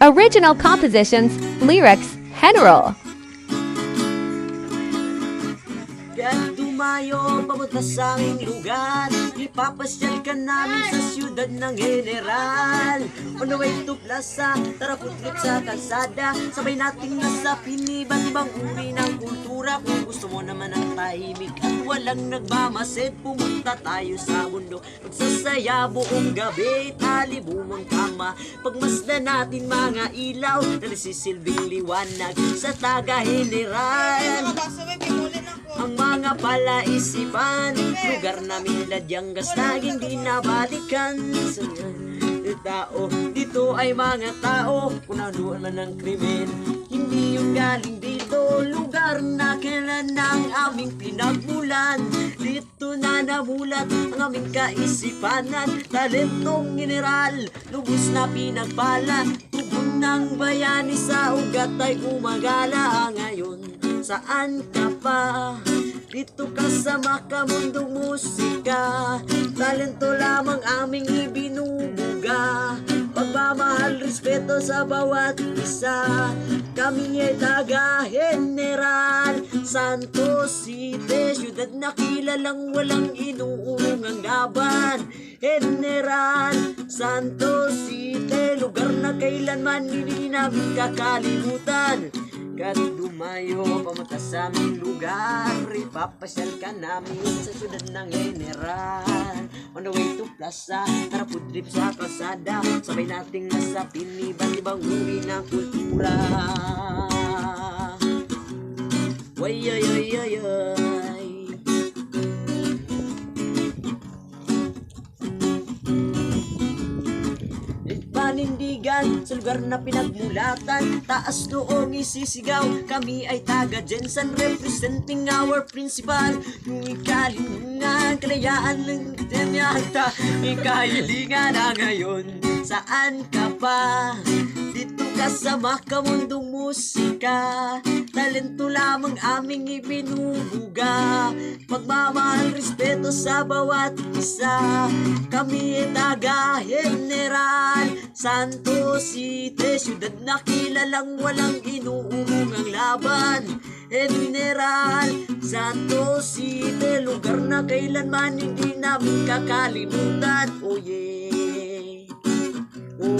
Original compositions, lyrics, General. Kahit dumayo papunta sa aming lugar, ipapasyal ka namin sa siyudad ng General. On the way to plaza, tara food trip sa kalsada, sabay nating nasapin iba't ibang uri ng kultura. Kung gusto mo naman ang tahimik at walang nagmamasid, pumunta tayo sa mundo, magsasaya buong gabi, talibumang kama. Pagmasdan natin mga ilaw na nasisilbing liwanag sa taga General. Ang mga palaisipan, lugar namin ladyang gastaging di nabalikan. Tao, dito ay mga tao, punanuan man ng krimen. Hindi yung galing dito, lugar na kailan ng aming pinagmulan. Dito na namulat ang aming kaisipanan, talentong General, lubos na pinagpala. Tugon ng bayani sa ugat ay gumagala. Ngayon, saan ka pa? Dito ka sa makamundong musika, talento lamang aming ibinubuga. Pagmamahal, respeto sa bawat isa, kami ay taga General Santos City, syudad na kilalang walang inuungang laban. General Santos City, lugar na kailanman hindi namin kakalimutan. Kahit dumayo pamunta sa aming lugar, ipapasyal ka namin sa syudad ng General. On the way to plaza, tara food trip sa kalsada, sabay nating nasapin iba't ibang uri ng kultura. Way ay ay ay ay. Panindigan sa lugar na pinagmulatan, taas noong isisigaw, kami ay taga Jensen, representing our principal. Ikalingan, kalayaan ng temyata, ikahilingan na ngayon. Saan ka pa? Dito ka sa makamundong musika, talento lamang aming ibinubuga. Pagmamahal, respeto sa bawat isa, kami ay taga General Santos City, syudad na kilalang walang inuungang laban. General Santos City, lugar na kailanman hindi namin kakalimutan. Oh yeah, oh